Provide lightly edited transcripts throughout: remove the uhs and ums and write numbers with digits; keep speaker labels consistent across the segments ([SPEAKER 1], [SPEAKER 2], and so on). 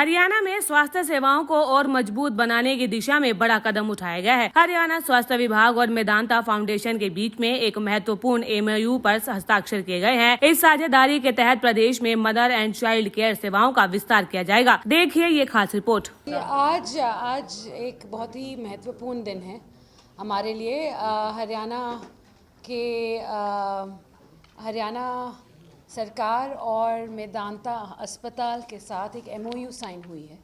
[SPEAKER 1] हरियाणा में स्वास्थ्य सेवाओं को और मजबूत बनाने की दिशा में बड़ा कदम उठाया गया है। हरियाणा स्वास्थ्य विभाग और मेदांता फाउंडेशन के बीच में एक महत्वपूर्ण MOU पर हस्ताक्षर किए गए हैं। इस साझेदारी के तहत प्रदेश में मदर एंड चाइल्ड केयर सेवाओं का विस्तार किया जाएगा। देखिए ये खास रिपोर्ट।
[SPEAKER 2] आज एक बहुत ही महत्वपूर्ण दिन है हमारे लिए। हरियाणा सरकार और मेदांता अस्पताल के साथ एक MOU साइन हुई है,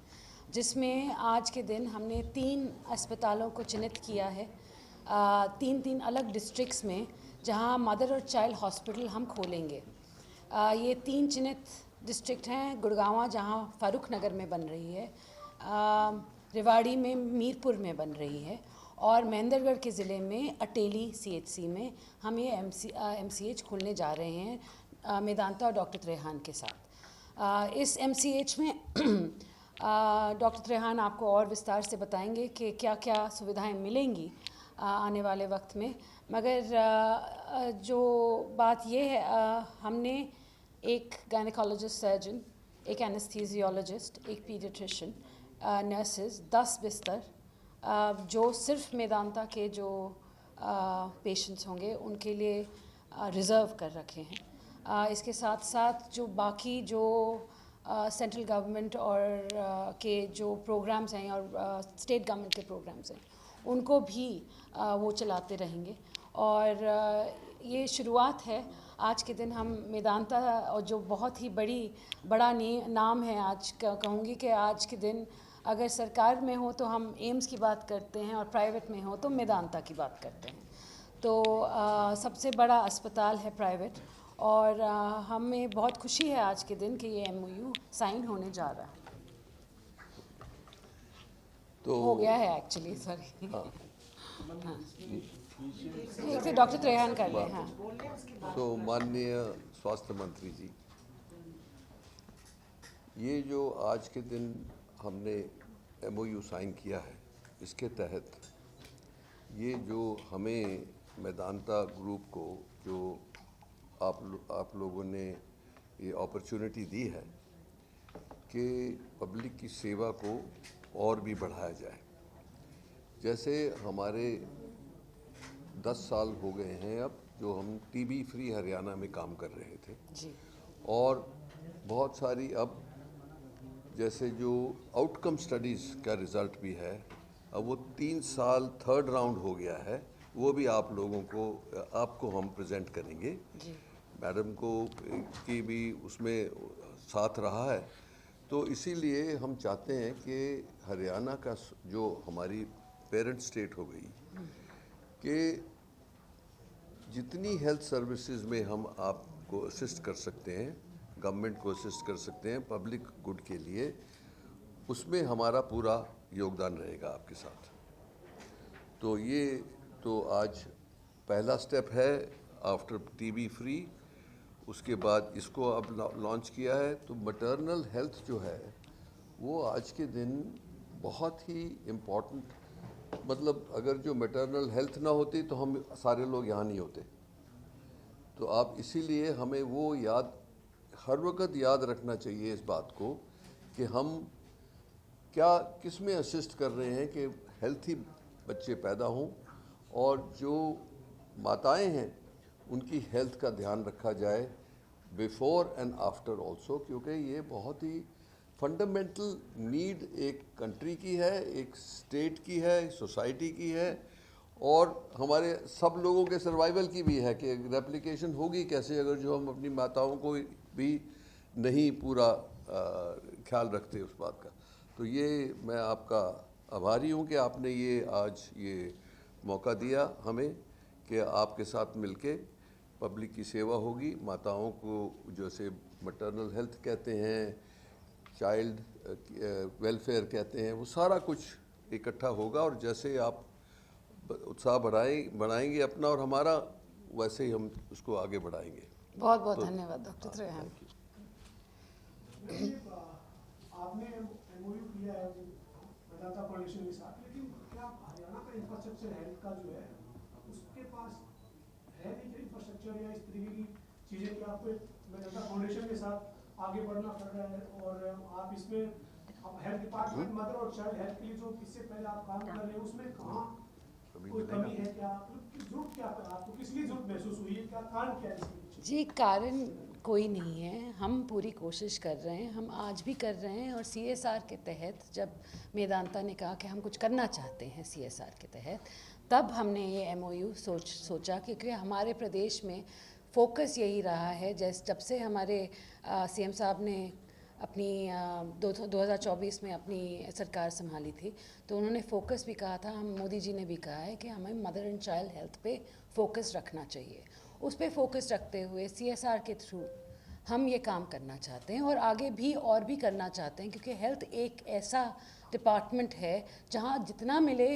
[SPEAKER 2] जिसमें आज के दिन हमने 3 अस्पतालों को चिन्हित किया है, 3 अलग डिस्ट्रिक्ट्स में, जहां मदर और चाइल्ड हॉस्पिटल हम खोलेंगे। ये 3 चिन्हित डिस्ट्रिक्ट हैं। गुड़गांव, जहां फारूक नगर में बन रही है, रेवाड़ी में, मीरपुर में बन रही है, और महेंद्रगढ़ के ज़िले में अटेली CHC में हम ये MCH खोलने जा रहे हैं मेदांता और डॉक्टर त्रेहान के साथ। इस MCH में डॉक्टर त्रेहान आपको और विस्तार से बताएंगे कि क्या क्या सुविधाएं मिलेंगी आने वाले वक्त में। मगर जो बात ये है, हमने एक गायनेकोलॉजिस्ट सर्जन, एक एनेस्थीसियोलॉजिस्ट, एक पीडियाट्रिशियन, नर्सेज, 10 बिस्तर जो सिर्फ मेदांता के जो पेशेंट्स होंगे उनके लिए रिज़र्व कर रखे हैं। इसके साथ साथ जो बाकी जो सेंट्रल गवर्नमेंट और के जो प्रोग्राम्स हैं और स्टेट गवर्नमेंट के प्रोग्राम्स हैं, उनको भी वो चलाते रहेंगे। और ये शुरुआत है। आज के दिन हम मेदांता, और जो बहुत ही बड़ा नाम है, आज कहूँगी कि आज के दिन अगर सरकार में हो तो हम एम्स की बात करते हैं, और प्राइवेट में हो तो मेदांता की बात करते हैं। तो सबसे बड़ा अस्पताल है प्राइवेट, और हमें बहुत खुशी है आज के दिन कि ये MOU साइन होने जा रहा है। तो हो गया है एक्चुअली, सॉरी। एक तो डॉक्टर त्रेहान कर रहे हैं।
[SPEAKER 3] तो माननीय स्वास्थ्य मंत्री जी, ये जो आज के दिन हमने MOU साइन किया है, इसके तहत ये जो हमें मेदांता ग्रुप को जो आप लोगों ने ये अपॉर्चुनिटी दी है कि पब्लिक की सेवा को और भी बढ़ाया जाए। जैसे हमारे 10 साल हो गए हैं अब जो हम TB फ्री हरियाणा में काम कर रहे थे
[SPEAKER 2] जी।
[SPEAKER 3] और बहुत सारी अब जैसे जो आउटकम स्टडीज़ का रिज़ल्ट भी है, अब वो 3 साल 3rd राउंड हो गया है, वो भी आपको हम प्रेजेंट करेंगे।
[SPEAKER 2] जी।
[SPEAKER 3] मैडम को की भी उसमें साथ रहा है। तो इसीलिए हम चाहते हैं कि हरियाणा का जो हमारी पेरेंट स्टेट हो गई, कि जितनी हेल्थ सर्विसेज में हम आपको असिस्ट कर सकते हैं, गवर्नमेंट को असिस्ट कर सकते हैं पब्लिक गुड के लिए, उसमें हमारा पूरा योगदान रहेगा आपके साथ। तो ये तो आज पहला स्टेप है आफ्टर TB फ्री। उसके बाद इसको अब लॉन्च किया है। तो मैटरनल हेल्थ जो है वो आज के दिन बहुत ही इम्पोर्टेंट, मतलब अगर जो मैटरनल हेल्थ ना होती तो हम सारे लोग यहाँ नहीं होते। तो आप इसीलिए हमें वो हर वक्त याद रखना चाहिए इस बात को कि हम किस में असिस्ट कर रहे हैं कि हेल्थी बच्चे पैदा हों, और जो माताएं हैं उनकी हेल्थ का ध्यान रखा जाए बिफोर एंड आफ्टर ऑल्सो, क्योंकि ये बहुत ही फंडामेंटल नीड एक कंट्री की है, एक स्टेट की है, सोसाइटी की है, और हमारे सब लोगों के सर्वाइवल की भी है कि रेप्लिकेशन होगी कैसे अगर जो हम अपनी माताओं को भी नहीं पूरा ख्याल रखते उस बात का। तो ये मैं आपका आभारी हूँ कि आपने आज ये मौका दिया हमें कि आपके साथ मिलके पब्लिक की सेवा होगी। माताओं को जैसे मैटरनल हेल्थ कहते हैं, चाइल्ड वेलफेयर कहते हैं, वो सारा कुछ इकट्ठा होगा, और जैसे आप उत्साह बढ़ाएंगे अपना और हमारा, वैसे ही हम उसको आगे बढ़ाएंगे।
[SPEAKER 2] बहुत बहुत धन्यवाद डॉक्टर त्रेहान।
[SPEAKER 4] आपने MOU किया है मेदांता फाउंडेशन के साथ, लेकिन क्या हरियाणा का इंफ्रास्ट्रक्चर हेल्थ का जो है उसके पास है नहीं क्या इंफ्रास्ट्रक्चर या इस तरीके की चीज़ें कि आपको मेदांता फाउंडेशन के साथ आगे बढ़ना पड़ रहा है, और आप इसमें अब हेल्थ डिपार्टमेंट मदर और चाइल्ड हेल्थ के लिए जो इससे पहले आप काम कर रहे हैं उसमें कहाँ कोई कमी है क्या, मतलब जरूरत क्या आपको किस लिए जरूरत महसूस हुई है, क्या कारण क्या है इसके पीछे?
[SPEAKER 2] जी, कारण कोई नहीं है, हम पूरी कोशिश कर रहे हैं, हम आज भी कर रहे हैं। और CSR के तहत जब मेदांता ने कहा कि हम कुछ करना चाहते हैं CSR के तहत, तब हमने ये MOU सोचा, क्योंकि हमारे प्रदेश में फोकस यही रहा है। जब से हमारे CM साहब ने अपनी 2024 में अपनी सरकार संभाली थी, तो उन्होंने फोकस भी कहा था, हम मोदी जी ने भी कहा है कि हमें मदर एंड चाइल्ड हेल्थ पे फोकस रखना चाहिए। उस पे फोकस रखते हुए CSR के थ्रू हम ये काम करना चाहते हैं और आगे भी और भी करना चाहते हैं, क्योंकि हेल्थ एक ऐसा डिपार्टमेंट है जहाँ जितना मिले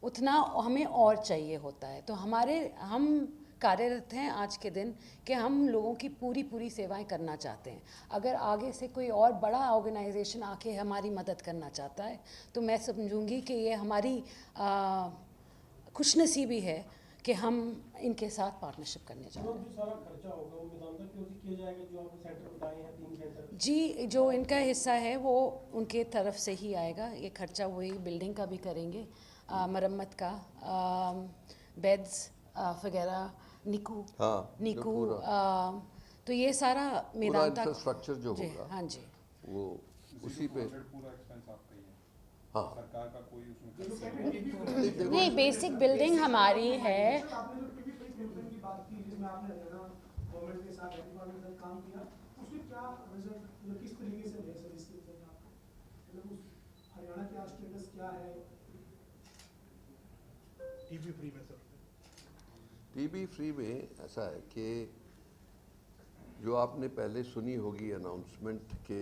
[SPEAKER 2] उतना हमें और चाहिए होता है। तो हम कार्यरत हैं आज के दिन कि हम लोगों की पूरी सेवाएं करना चाहते हैं। अगर आगे से कोई और बड़ा ऑर्गेनाइजेशन आके हमारी मदद करना चाहता है तो मैं समझूंगी कि ये हमारी खुशनसीबी है कि हम इनके साथ पार्टनरशिप करने चाहते हैं।
[SPEAKER 4] जो सारा खर्चा होगा वो मेदांता की ओर से किया जाएगा, जो आपने सेंटर बताए हैं 3 सेंटर?
[SPEAKER 2] जी, जो इनका हिस्सा है वो उनके तरफ से ही आएगा। ये खर्चा वही बिल्डिंग का भी करेंगे, मरम्मत का, बेड्स वगैरह, नीकू तो ये सारा
[SPEAKER 3] पूरा
[SPEAKER 2] मेदांता
[SPEAKER 3] इंफ्रास्ट्रक्चर जो
[SPEAKER 2] जी,
[SPEAKER 3] होगा
[SPEAKER 2] हाँ जी,
[SPEAKER 3] वो उसी पे।
[SPEAKER 5] पूरा एक्सपेंस आपका ही है,
[SPEAKER 3] हाँ,
[SPEAKER 5] सरकार का कोई उसमें
[SPEAKER 2] नहीं, बेसिक बिल्डिंग हमारी है।
[SPEAKER 4] आपने जो पीपी कैंपेन की बात की जिसमें आपने हरियाणा गवर्नमेंट के साथ, हेल्थ डिपार्टमेंट के साथ काम किया, उसके क्या रिजल्ट, मतलब किस तरीके से है सर इसके रिजल्ट आपको, मतलब उस हरियाणा का स्टेटस क्या है टीबी फ्री में? सर
[SPEAKER 3] टीबी फ्री में ऐसा है कि जो आपने पहले सुनी होगी अनाउंसमेंट के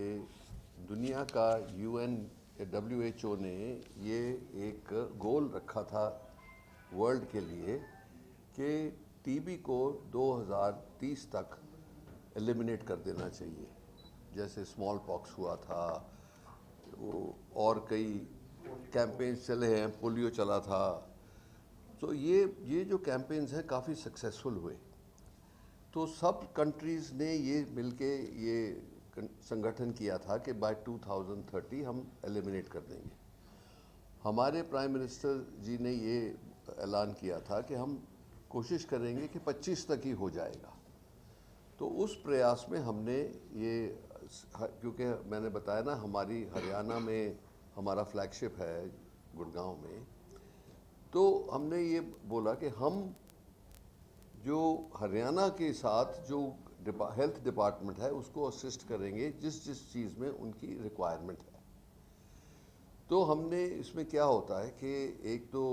[SPEAKER 3] दुनिया का UN WHO ने ये एक गोल रखा था वर्ल्ड के लिए कि टीबी को 2030 तक एलिमिनेट कर देना चाहिए। जैसे स्मॉल पॉक्स हुआ था, और कई कैंपेन्स चले हैं, पोलियो चला था। तो ये जो कैंपेन्स हैं काफ़ी सक्सेसफुल हुए। तो सब कंट्रीज़ ने ये मिलके ये संगठन किया था कि बाय 2030 हम एलिमिनेट कर देंगे। हमारे प्राइम मिनिस्टर जी ने ये ऐलान किया था कि हम कोशिश करेंगे कि 25 तक ही हो जाएगा। तो उस प्रयास में हमने ये, क्योंकि मैंने बताया ना हमारी हरियाणा में हमारा फ्लैगशिप है गुड़गांव में, तो हमने ये बोला कि हम जो हरियाणा के साथ जो हेल्थ डिपार्टमेंट है उसको असिस्ट करेंगे जिस चीज़ में उनकी रिक्वायरमेंट है। तो हमने इसमें क्या होता है कि एक तो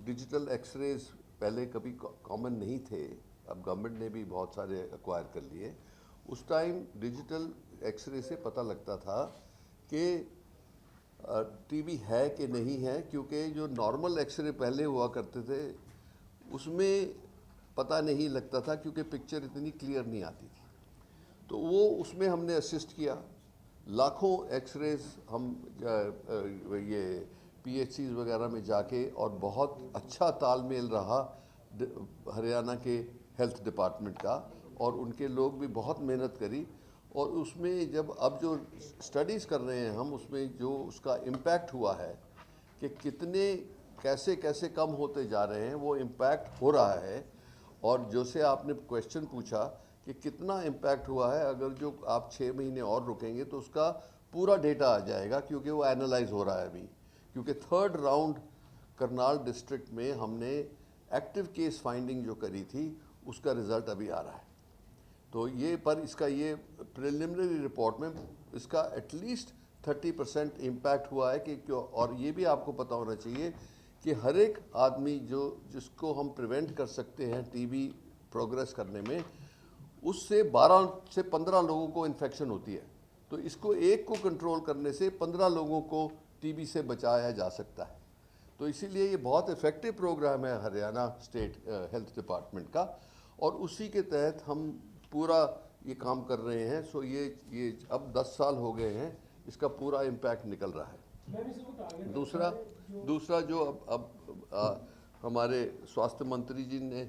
[SPEAKER 3] डिजिटल एक्सरेज पहले कभी कॉमन नहीं थे, अब गवर्नमेंट ने भी बहुत सारे एक्वायर कर लिए। उस टाइम डिजिटल एक्सरे से पता लगता था कि टीबी है कि नहीं है, क्योंकि जो नॉर्मल एक्सरे पहले हुआ करते थे उसमें पता नहीं लगता था, क्योंकि पिक्चर इतनी क्लियर नहीं आती थी। तो वो उसमें हमने असिस्ट किया। लाखों एक्सरेज हम ये PHCs वगैरह में जाके, और बहुत अच्छा तालमेल रहा हरियाणा के हेल्थ डिपार्टमेंट का, और उनके लोग भी बहुत मेहनत करी। और उसमें जब अब जो स्टडीज़ कर रहे हैं हम, उसमें जो उसका इम्पैक्ट हुआ है कि कितने कैसे कैसे कम होते जा रहे हैं, वो इम्पैक्ट हो रहा है। और जैसे आपने क्वेश्चन पूछा कि कितना इम्पैक्ट हुआ है, अगर जो आप 6 महीने और रुकेंगे तो उसका पूरा डेटा आ जाएगा, क्योंकि वो एनालाइज हो रहा है अभी। क्योंकि 3rd राउंड करनाल डिस्ट्रिक्ट में हमने एक्टिव केस फाइंडिंग जो करी थी उसका रिज़ल्ट अभी आ रहा है। तो ये इसका ये प्रिलिमिनरी रिपोर्ट में इसका एटलीस्ट 30% इम्पैक्ट हुआ है कि क्यों। और ये भी आपको पता होना चाहिए कि हर एक आदमी जिसको हम प्रिवेंट कर सकते हैं टीबी प्रोग्रेस करने में, उससे 12 से 15 लोगों को इन्फेक्शन होती है। तो इसको एक को कंट्रोल करने से 15 लोगों को टीबी से बचाया जा सकता है। तो इसीलिए ये बहुत इफ़ेक्टिव प्रोग्राम है हरियाणा स्टेट हेल्थ डिपार्टमेंट का, और उसी के तहत हम पूरा ये काम कर रहे हैं। सो ये अब 10 साल हो गए हैं, इसका पूरा इम्पैक्ट निकल रहा है। दूसरा जो अब हमारे स्वास्थ्य मंत्री जी ने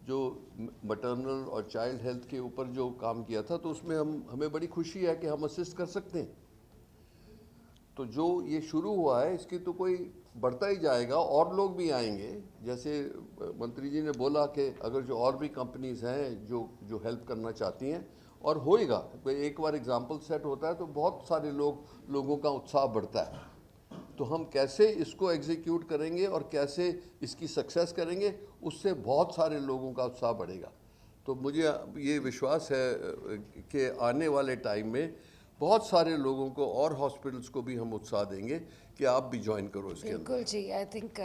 [SPEAKER 3] जो मैटरनल और चाइल्ड हेल्थ के ऊपर जो काम किया था, तो उसमें हमें बड़ी खुशी है कि हम असिस्ट कर सकते हैं। तो जो ये शुरू हुआ है इसकी तो कोई बढ़ता ही जाएगा, और लोग भी आएंगे। जैसे मंत्री जी ने बोला कि अगर जो और भी कंपनीज हैं जो जो हेल्प करना चाहती हैं, और होएगा, एक बार एग्जांपल सेट होता है तो बहुत सारे लोगों का उत्साह बढ़ता है। तो हम कैसे इसको एग्जीक्यूट करेंगे और कैसे इसकी सक्सेस करेंगे, उससे बहुत सारे लोगों का उत्साह बढ़ेगा। तो मुझे ये विश्वास है कि आने वाले टाइम में बहुत सारे लोगों को और हॉस्पिटल्स को भी हम उत्साह देंगे कि आप भी ज्वाइन करो इसके अंदर।
[SPEAKER 2] बिल्कुल जी, I think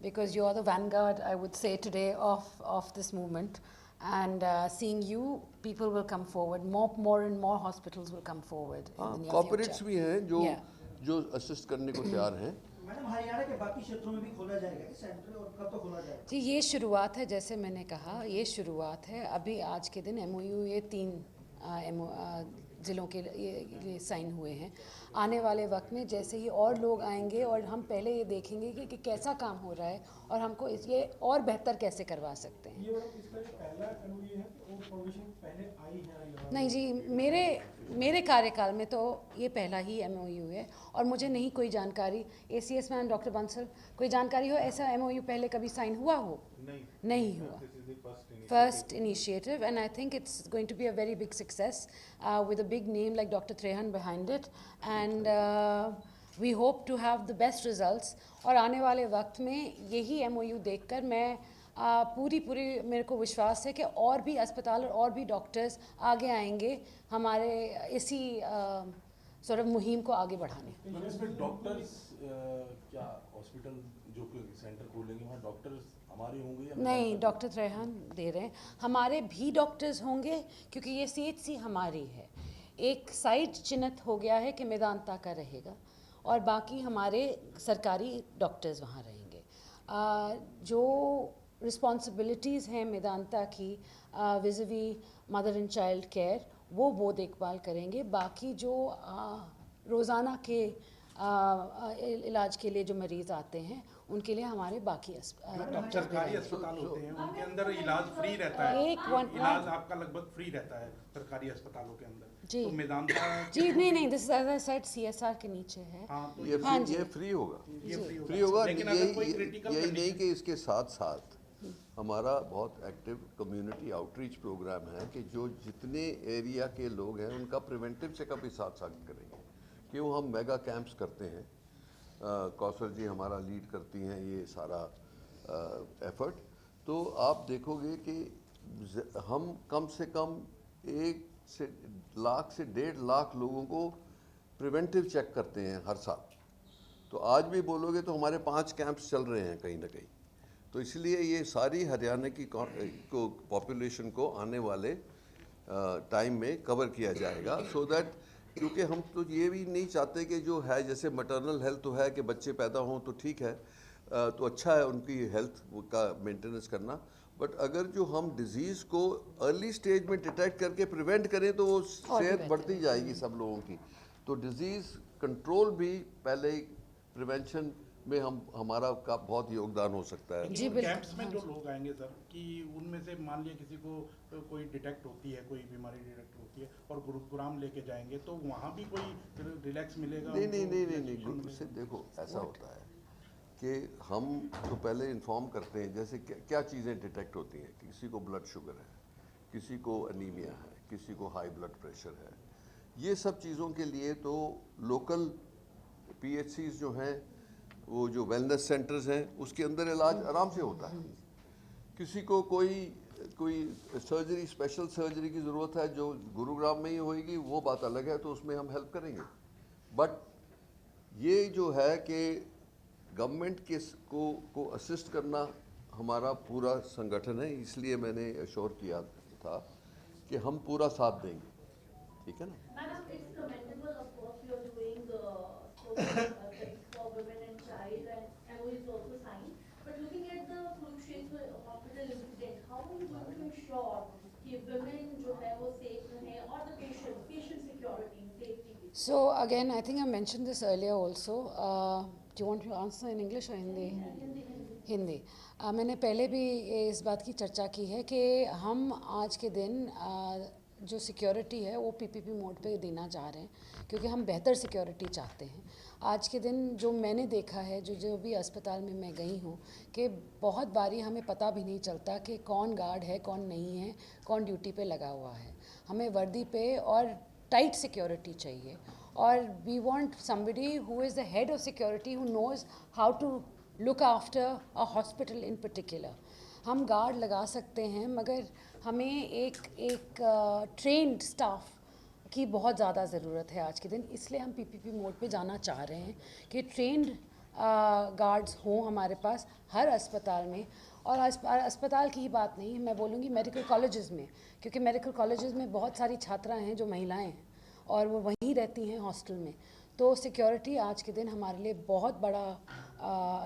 [SPEAKER 2] because you are the vanguard, I would say today of this movement, and seeing you, people will come forward. More and more hospitals will come forward in the near
[SPEAKER 3] corporates
[SPEAKER 2] future.
[SPEAKER 3] भी हैं
[SPEAKER 2] Yeah.
[SPEAKER 3] जो assist करने को तैयार हैं।
[SPEAKER 6] Madam, Haryana के बाकी क्षेत्रों में भी खोला जाएगा कि सेंटर, और कब तक खोला जाएगा?
[SPEAKER 2] जी, ये शुरुआत है, जैसे मैंने कहा ये शुरुआत है। अभी आज के दिन MOU ये 3 ज़िलों के ये साइन हुए हैं। आने वाले वक्त में जैसे ही और लोग आएंगे और हम पहले ये देखेंगे कि कैसा काम हो रहा है और हमको ये और बेहतर कैसे करवा सकते हैं।
[SPEAKER 4] ये मैडम इसका जो पहला MOU है कि और फाउंडेशन पहले आई है?
[SPEAKER 2] नहीं जी, मेरे कार्यकाल में तो ये पहला ही MOU है, और मुझे नहीं कोई जानकारी, ACS मैन डॉक्टर बंसल, कोई जानकारी हो ऐसा MOU पहले कभी साइन हुआ हो? नहीं हुआ। First initiative, and I think it's going to be a very big success with a big name like Dr. Trehan behind it, and we hope to have the best results. और आने वाले वक्त में यही MOU देखकर मैं पूरी मेरे को विश्वास है कि और भी अस्पताल और भी डॉक्टर्स आगे आएंगे हमारे इसी sort of मुहिम को आगे बढ़ाने।
[SPEAKER 7] इसमें डॉक्टर्स क्या हॉस्पिटल जो सेंटर खोलेंगे वहाँ डॉक्टर्स हमारे होंगे या
[SPEAKER 2] नहीं, डॉक्टर त्रेहान दे रहे हैं, हमारे भी डॉक्टर्स होंगे, क्योंकि ये CHC हमारी है। एक साइट चिन्हित हो गया है कि मेदांता का रहेगा, और बाकी हमारे सरकारी डॉक्टर्स वहाँ रहेंगे। जो रिस्पॉन्सिबिलिटीज़ हैं मेदांता की विज़िवी मदर एंड चाइल्ड केयर, वो देखभाल करेंगे। बाकी जो रोज़ाना के इलाज के लिए जो मरीज़ आते हैं उनके लिए हमारे बाकी
[SPEAKER 5] सरकारी अस्पताल होते हैं उनके अंदर इलाज फ्री रहता है। इलाज आपका लगभग फ्री रहता है सरकारी अस्पतालों के अंदर।
[SPEAKER 2] जी।
[SPEAKER 5] तो मेदांता
[SPEAKER 2] जी नहीं, दिस इज सेट CSR के नीचे है।
[SPEAKER 5] हाँ, तो
[SPEAKER 3] ये फ्री होगा, फ्री होगा।
[SPEAKER 5] लेकिन अगर कोई critical
[SPEAKER 3] यही नहीं कि इसके साथ साथ हमारा बहुत एक्टिव कम्युनिटी आउटरीच प्रोग्राम है कि जो जितने एरिया के लोग हैं उनका प्रिवेंटिव चेकअप भी साथ साथ करेंगे। क्यों हम मेगा कैंप्स करते हैं, कौशल जी हमारा लीड करती हैं ये सारा एफर्ट। तो आप देखोगे कि हम कम से कम 1 लाख से 1.5 लाख लोगों को प्रिवेंटिव चेक करते हैं हर साल। तो आज भी बोलोगे तो हमारे 5 कैंप्स चल रहे हैं कहीं ना कहीं। तो इसलिए ये सारी हरियाणा की पॉपुलेशन को आने वाले टाइम में कवर किया जाएगा, सो दैट, क्योंकि हम तो ये भी नहीं चाहते कि जो है जैसे मैटरनल हेल्थ तो है कि बच्चे पैदा हों तो ठीक है, तो अच्छा है उनकी हेल्थ का मेंटेनेंस करना, बट अगर जो हम डिजीज़ को अर्ली स्टेज में डिटेक्ट करके प्रिवेंट करें तो वो सेहत बढ़ती जाएगी सब लोगों की। तो डिजीज़ कंट्रोल भी पहले प्रिवेंशन में हमारा का बहुत योगदान हो सकता है।
[SPEAKER 2] जी बिल्कुल।
[SPEAKER 5] कैंप्स में जो लोग आएंगे सर, कि उनमें से मान लिया किसी को कोई डिटेक्ट होती है, कोई बीमारी डिटेक्ट होती है और गुरुग्राम लेके जाएंगे, तो वहाँ भी कोई रिलैक्स मिलेगा?
[SPEAKER 3] नहीं, गुरु से देखो ऐसा होता है कि हम तो पहले इन्फॉर्म करते हैं जैसे क्या चीज़ें डिटेक्ट होती हैं। किसी को ब्लड शुगर है, किसी को अनीमिया है, किसी को हाई ब्लड प्रेशर है। ये सब चीज़ों के लिए तो लोकल PHCs जो हैं, वो जो वेलनेस सेंटर्स हैं, उसके अंदर इलाज आराम से होता है। किसी को कोई सर्जरी, स्पेशल सर्जरी की ज़रूरत है जो गुरुग्राम में ही होएगी, वो बात अलग है, तो उसमें हम हेल्प करेंगे। बट ये जो है कि गवर्नमेंट को असिस्ट करना हमारा पूरा संगठन है, इसलिए मैंने अश्योर किया था कि हम पूरा साथ देंगे। ठीक है ना?
[SPEAKER 8] Madam, it's commendable, of course, you're doing things for women and child, and MOU is also signed. But looking at the Kurukshetra hospital incident, how are you going to ensure कि women जो है वो safe रहें और the patient security, safety?
[SPEAKER 2] So again, I think I mentioned this earlier also. Do you want to answer in English or Hindi? Hindi. मैंने पहले भी इस बात की चर्चा की है कि हम आज के दिन जो सिक्योरिटी है वो पीपीपी मोड पे देना चाह रहे हैं, क्योंकि हम बेहतर सिक्योरिटी चाहते हैं। आज के दिन जो मैंने देखा है, जो भी अस्पताल में मैं गई हूँ, कि बहुत बारी हमें पता भी नहीं चलता कि कौन गार्ड है, कौन नहीं है, कौन ड्यूटी पे लगा हुआ है। हमें वर्दी पे और टाइट सिक्योरिटी चाहिए, और we want somebody who is the head of security, who knows how to look after a hospital in particular. हम गार्ड लगा सकते हैं, मगर हमें एक ट्रेंड स्टाफ की बहुत ज़्यादा ज़रूरत है आज के दिन। इसलिए हम पीपीपी मोड पे जाना चाह रहे हैं कि ट्रेंड गार्ड्स हों हमारे पास हर अस्पताल में। और अस्पताल की ही बात नहीं, मैं बोलूँगी मेडिकल कॉलेजेस में, क्योंकि मेडिकल कॉलेजेस में बहुत सारी छात्राएँ हैं जो महिलाएँ हैं और वो वहीं रहती हैं हॉस्टल में। तो सिक्योरिटी आज के दिन हमारे लिए बहुत बड़ा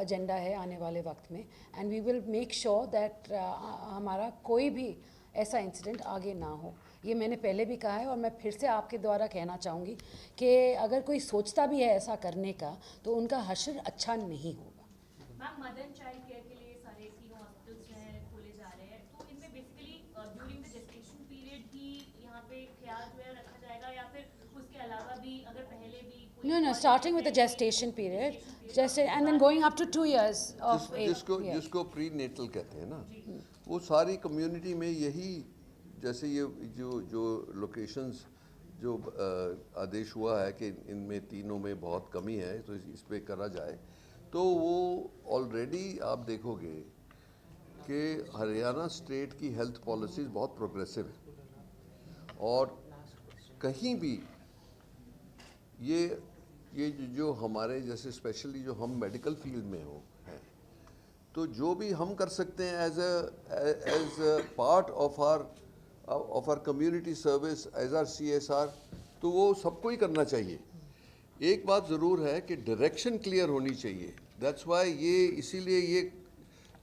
[SPEAKER 2] एजेंडा है आने वाले वक्त में, and we will make sure that हमारा कोई भी ऐसा इंसिडेंट आगे ना हो। ये मैंने पहले भी कहा है और मैं फिर से आपके द्वारा कहना चाहूँगी कि अगर कोई सोचता भी है ऐसा करने का, तो उनका हश्र अच्छा नहीं होगा।
[SPEAKER 1] Ma'am, mother and child care के लिए सारे तीनों हॉस्पिटल्स जो हैं खोले जा रहे हैं, तो इनमें basically during the gestation period ही यहाँ पे ख्याल जो है रखा जाएगा, या फिर उसके अलावा भी अगर पहले भी
[SPEAKER 2] No, starting with the gestation period, and then going up to 2 years of age.
[SPEAKER 3] जिसको प्री नेटल कहते हैं ना, वो सारी कम्युनिटी में यही, जैसे ये जो लोकेशंस जो आदेश हुआ है कि इनमें तीनों में बहुत कमी है, तो इस पे करा जाए, तो वो ऑलरेडी आप देखोगे कि हरियाणा स्टेट की हेल्थ पॉलिसीज़ बहुत प्रोग्रेसिव है, और कहीं भी ये जो हमारे जैसे स्पेशली जो हम मेडिकल फील्ड में हैं, तो जो भी हम कर सकते हैं as a part of our community service, as our CSR, तो वो सबको ही करना चाहिए। एक बात ज़रूर है कि डायरेक्शन क्लियर होनी चाहिए। दैट्स वाई इसीलिए ये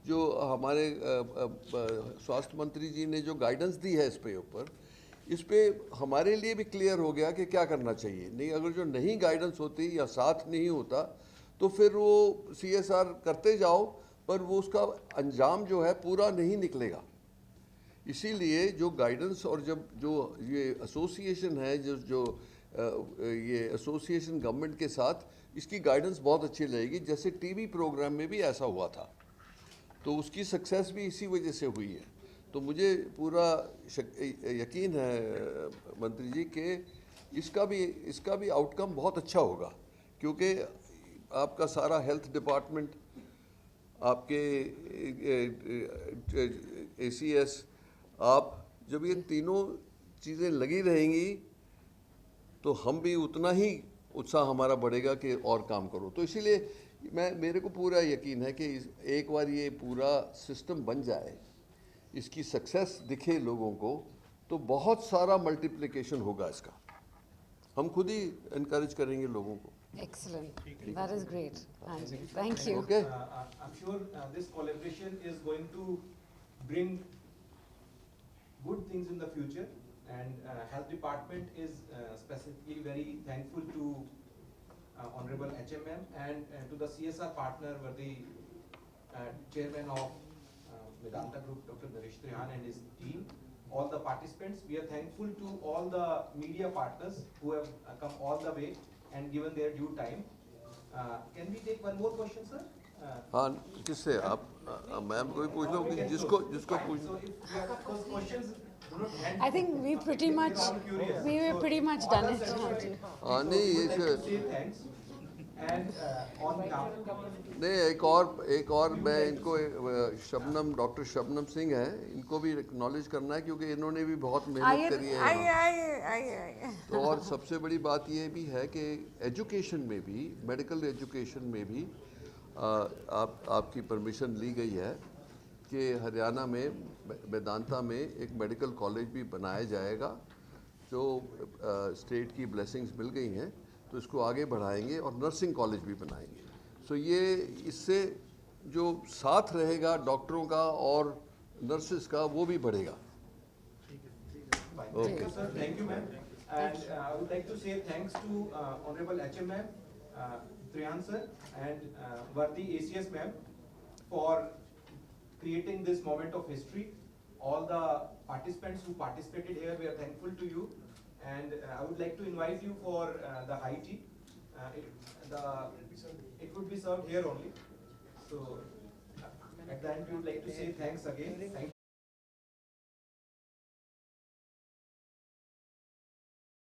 [SPEAKER 3] जो हमारे स्वास्थ्य मंत्री जी ने जो गाइडेंस दी है इस पे हमारे लिए भी क्लियर हो गया कि क्या करना चाहिए। नहीं, अगर जो नहीं गाइडेंस होती या साथ नहीं होता, तो फिर वो CSR करते जाओ, पर वो उसका अंजाम जो है पूरा नहीं निकलेगा। इसीलिए जो गाइडेंस, और जब जो ये एसोसिएशन है, ये एसोसिएशन गवर्नमेंट के साथ, इसकी गाइडेंस बहुत अच्छी रहेगी। जैसे टीवी प्रोग्राम में भी ऐसा हुआ था, तो उसकी सक्सेस भी इसी वजह से हुई है। तो मुझे पूरा यकीन है मंत्री जी कि इसका भी आउटकम बहुत अच्छा होगा, क्योंकि आपका सारा हेल्थ डिपार्टमेंट, आपके ACS, आप जब ये तीनों चीज़ें लगी रहेंगी, तो हम भी उतना ही उत्साह हमारा बढ़ेगा कि और काम करो। तो इसीलिए मेरे को पूरा यकीन है कि एक बार ये पूरा सिस्टम बन जाए, इसकी सक्सेस दिखे लोगों को, तो बहुत सारा मल्टीप्लिकेशन होगा इसका। हम खुद ही इनकरेज करेंगे लोगों को।
[SPEAKER 2] Excellent. That is great. Thank you.
[SPEAKER 3] Okay.
[SPEAKER 9] I'm sure this collaboration is going to bring good things in the future, and health department is specifically very thankful to Honorable HMM and to the CSR partner, were the chairman of Medanta Group, Dr. Naresh Trihan and his team, all the participants. We are thankful to all the media partners who have come all the way and given their due time. Can we take one more question, sir?
[SPEAKER 3] हाँ, किससे आप ma'am को भी पूछ लो, कि जिसको पूछ।
[SPEAKER 9] So if you have those questions, do not hand.
[SPEAKER 2] I think we were pretty much done it.
[SPEAKER 3] हाँ, नहीं,
[SPEAKER 9] I would like to say thanks. And on behalf.
[SPEAKER 3] नहीं, एक और मैं इनको डॉक्टर शबनम सिंह हैं, इनको भी एक्नॉलेज करना है, क्योंकि इन्होंने भी बहुत मेहनत करी है। तो और सबसे बड़ी बात ये भी है कि एजुकेशन में भी, मेडिकल एजुकेशन में भी आपकी परमिशन ली गई है कि हरियाणा में मेदांता में एक मेडिकल कॉलेज भी बनाया जाएगा, जो स्टेट की ब्लेसिंग्स मिल गई हैं, तो इसको आगे बढ़ाएंगे और नर्सिंग कॉलेज भी बनाएंगे। सो ये इससे जो साथ रहेगा डॉक्टरों का और नर्सेस का, वो भी बढ़ेगा।
[SPEAKER 9] Okay, sir. Thank you, ma'am. And I would like to say thanks to Honorable HMM, Trihan sir, and Vardi ACS ma'am for creating this moment of history. all the participants who participated here. We are thankful to you, and I would like to invite you for the high tea. It would be served here only. So at the end, we would like to say thanks again. Thank